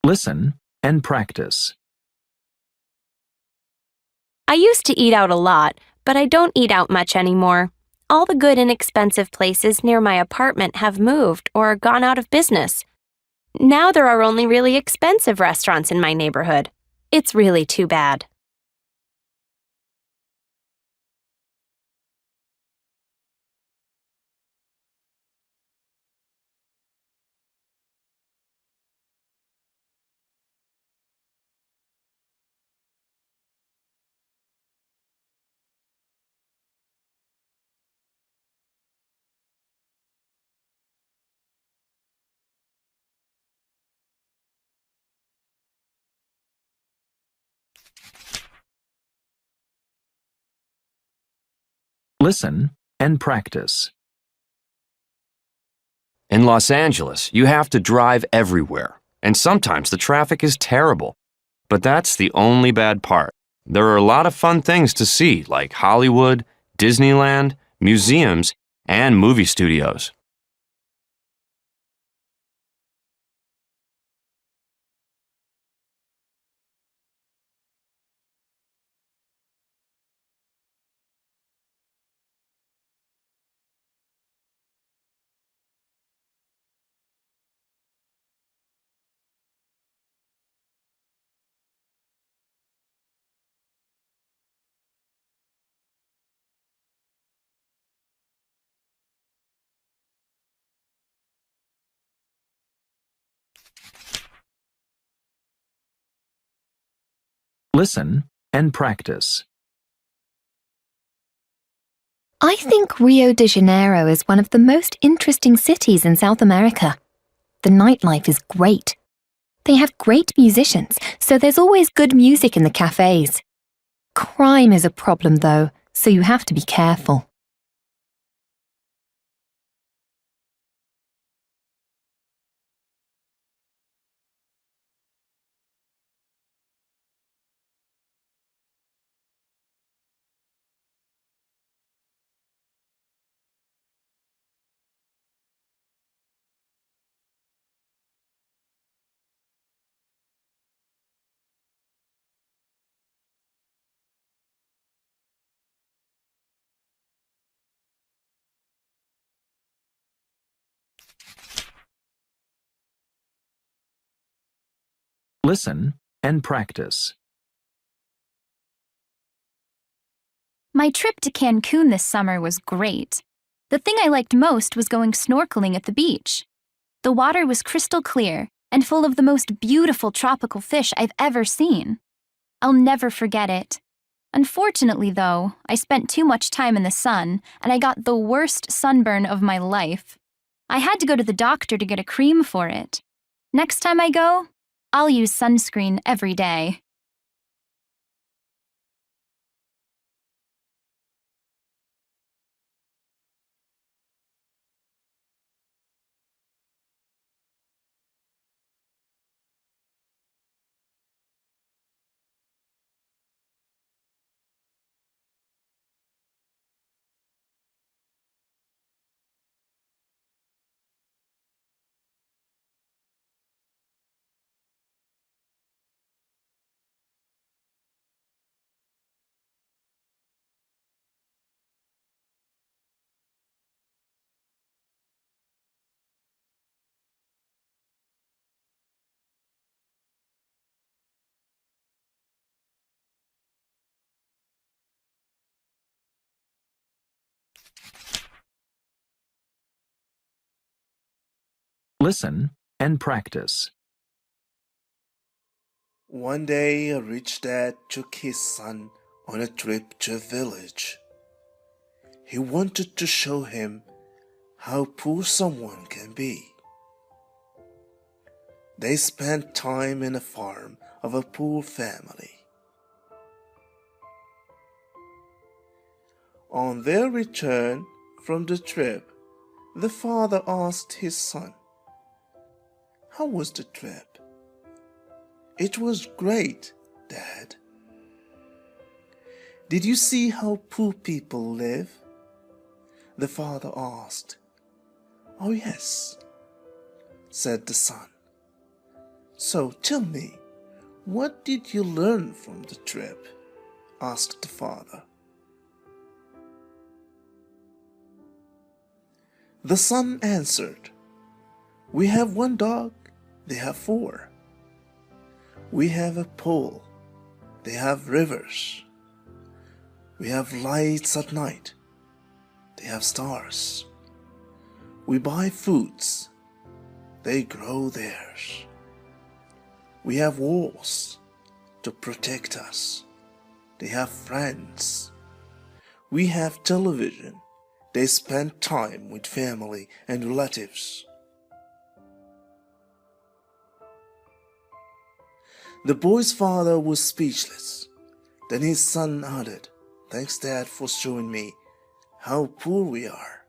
Listen and practice. I used to eat out a lot, but I don't eat out much anymore. All the good and expensive places near my apartment have moved or gone out of business. Now there are only really expensive restaurants in my neighborhood. It's really too bad. Listen and practice. In Los Angeles, you have to drive everywhere, and sometimes the traffic is terrible. But that's the only bad part. There are a lot of fun things to see, like Hollywood, Disneyland, museums, and movie studios. Listen and practice. I think Rio de Janeiro is one of the most interesting cities in South America. The nightlife is great. They have great musicians, so there's always good music in the cafes. Crime is a problem though, so you have to be careful. Listen and practice. My trip to Cancun this summer was great. The thing I liked most was going snorkeling at the beach. The water was crystal clear and full of the most beautiful tropical fish I've ever seen. I'll never forget it. Unfortunately, though, I spent too much time in the sun and I got the worst sunburn of my life. I had to go to the doctor to get a cream for it. Next time I go, I'll use sunscreen every day. Listen and practice. One day, a rich dad took his son on a trip to a village. He wanted to show him how poor someone can be. They spent time in a farm of a poor family. On their return from the trip, the father asked his son, "How was the trip?" "It was great, Dad." "Did you see how poor people live?" the father asked. Oh, yes, said the son. So tell me, what did you learn from the trip? Asked the father. The son answered, We have one dog, they have four. We have a pool, they have rivers. We have lights at night, they have stars. We buy foods, they grow theirs. We have walls to protect us, they have friends. We have television, they spend time with family and relatives. The boy's father was speechless. Then his son added, Thanks, Dad, for showing me how poor we are.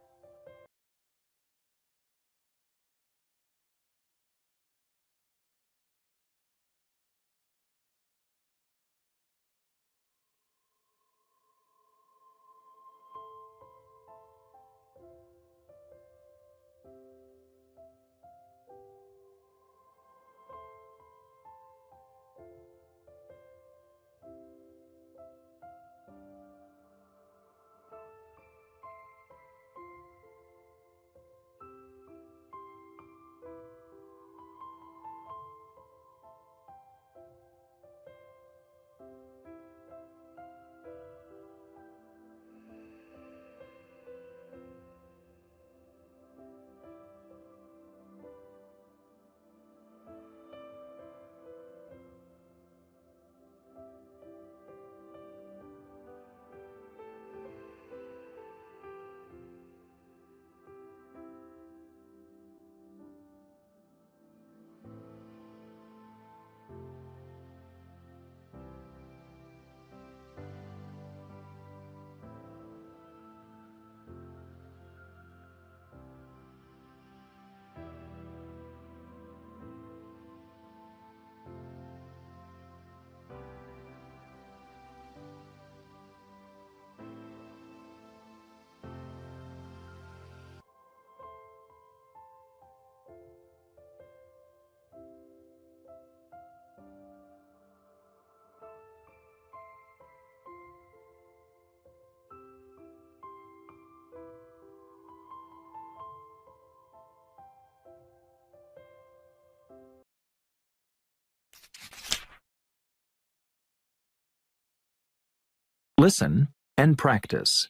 Listen and practice.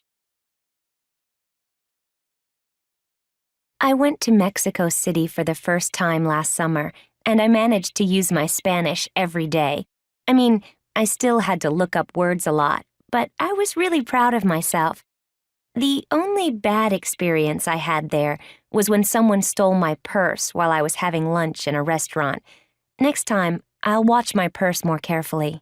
I went to Mexico City for the first time last summer, and I managed to use my Spanish every day. I mean, I still had to look up words a lot, but I was really proud of myself. The only bad experience I had there was when someone stole my purse while I was having lunch in a restaurant. Next time, I'll watch my purse more carefully.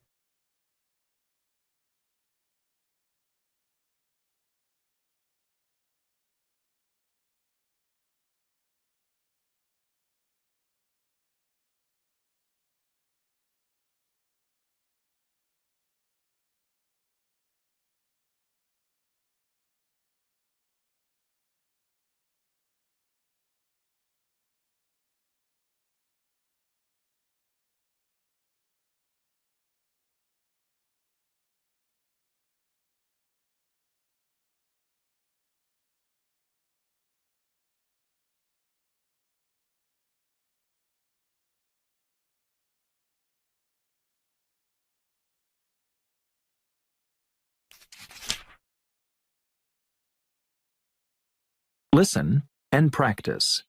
Listen and practice.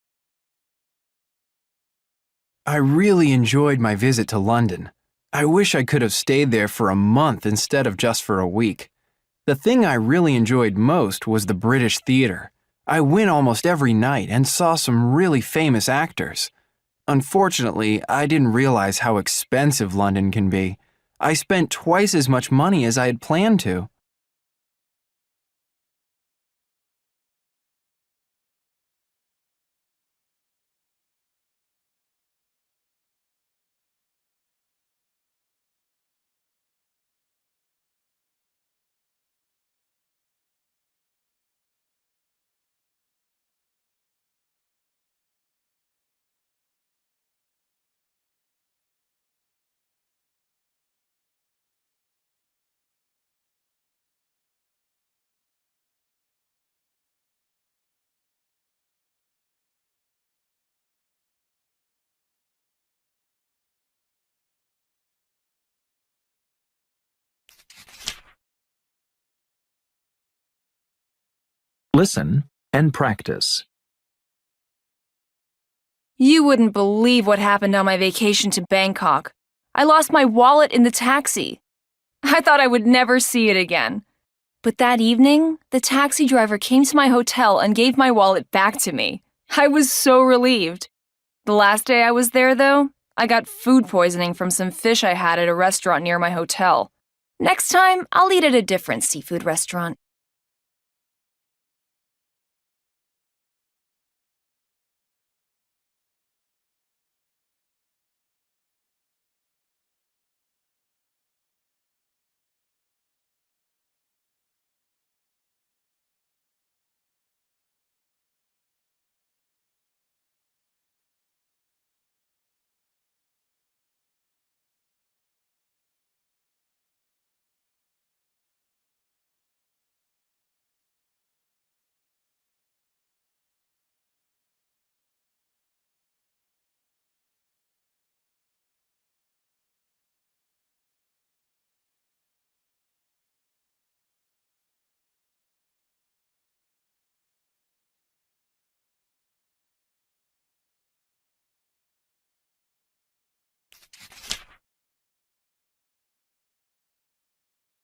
I really enjoyed my visit to London. I wish I could have stayed there for a month instead of just for a week. The thing I really enjoyed most was the British Theatre. I went almost every night and saw some really famous actors. Unfortunately, I didn't realize how expensive London can be. I spent twice as much money as I had planned to. Listen and practice. You wouldn't believe what happened on my vacation to Bangkok. I lost my wallet in the taxi. I thought I would never see it again. But that evening, the taxi driver came to my hotel and gave my wallet back to me. I was so relieved. The last day I was there, though, I got food poisoning from some fish I had at a restaurant near my hotel. Next time, I'll eat at a different seafood restaurant.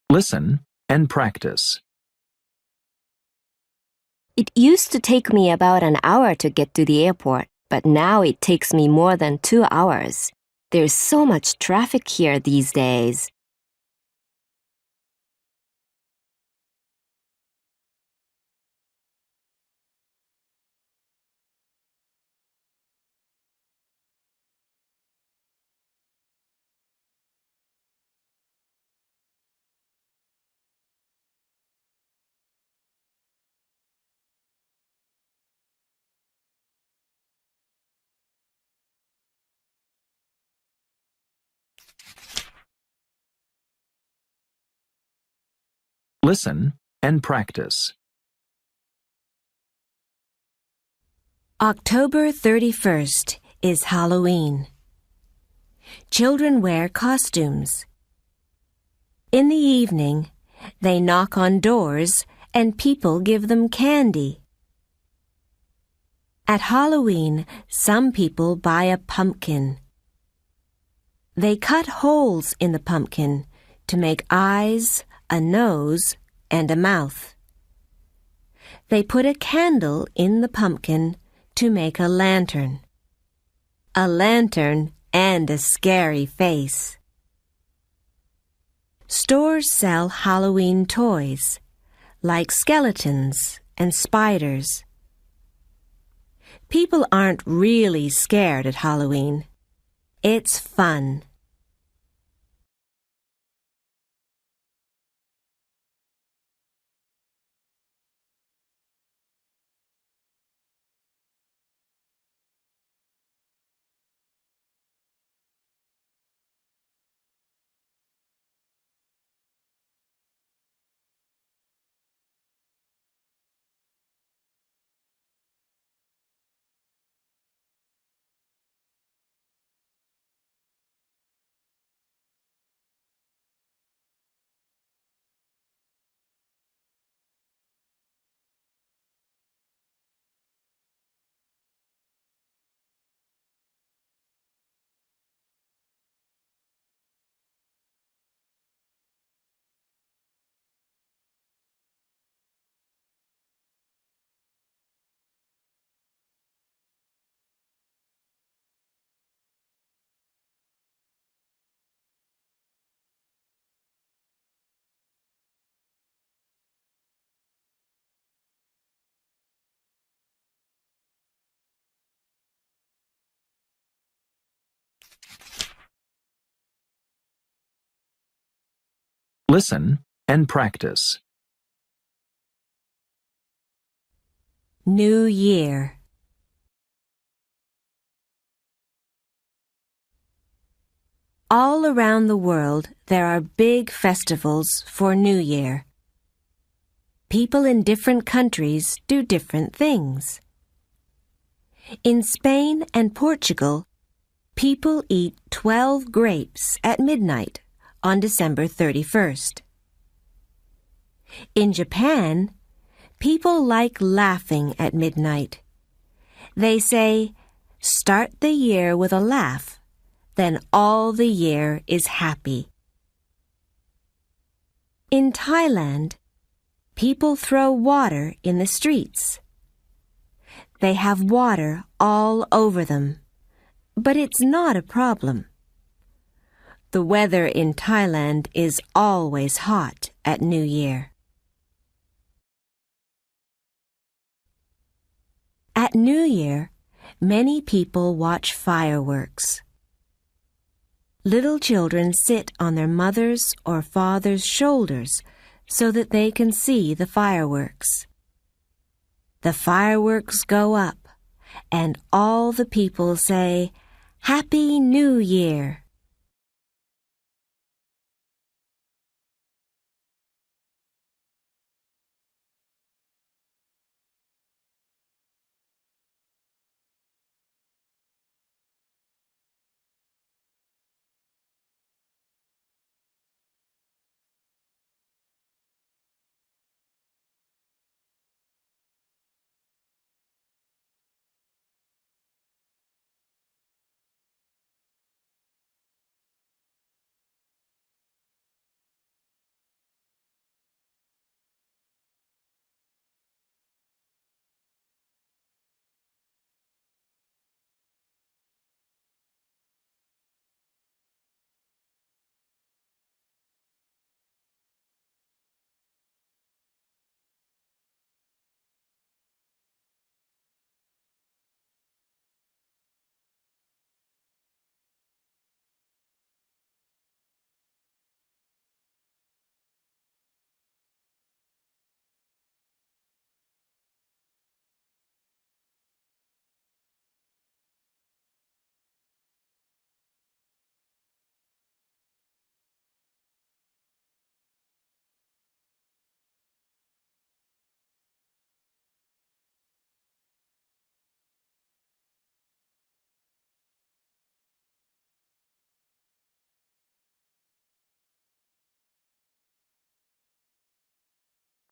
Listen and practice. It used to take me about an hour to get to the airport, but now it takes me more than 2 hours. There's so much traffic here these days. Listen and practice. October 31st is Halloween. Children wear costumes. In the evening, they knock on doors and people give them candy. At Halloween, some people buy a pumpkin. They cut holes in the pumpkin to make eyes, a nose, and a mouth. They put a candle in the pumpkin to make a lantern. A lantern and a scary face. Stores sell Halloween toys, like skeletons and spiders. People aren't really scared at Halloween. It's fun. Listen and practice. New Year. All around the world, there are big festivals for New Year. People in different countries do different things. In Spain and Portugal, people eat 12 grapes at midnight on December 31st. In Japan, People like laughing at midnight. They say, "Start the year with a laugh, then all the year is happy." In Thailand, people throw water in the streets. They have water all over them, but it's not a problem. The weather in Thailand is always hot at New Year. At New Year, many people watch fireworks. Little children sit on their mother's or father's shoulders so that they can see the fireworks. The fireworks go up, and all the people say, "Happy New Year!"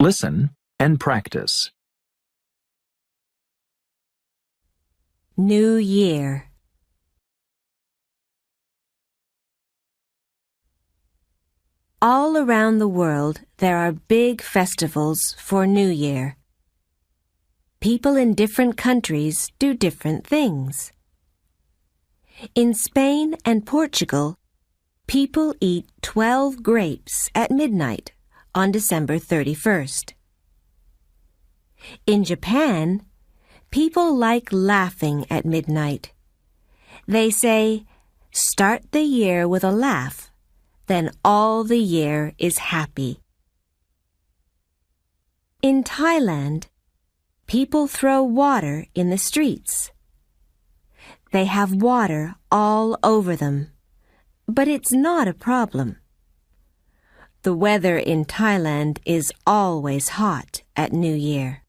Listen and practice. New Year. All around the world, there are big festivals for New Year. People in different countries do different things. In Spain and Portugal, people eat 12 grapes at midnight on December 31st. In Japan, people like laughing at midnight. They say, "Start the year with a laugh, then all the year is happy." In Thailand, people throw water in the streets. They have water all over them, but it's not a problem. The weather in Thailand is always hot at New Year.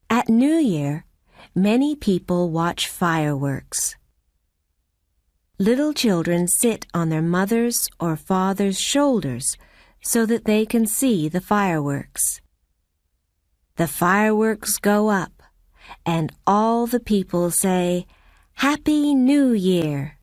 At New Year, many people watch fireworks. Little children sit on their mother's or father's shoulders so that they can see the fireworks. The fireworks go up, and all the people say, "Happy New Year!"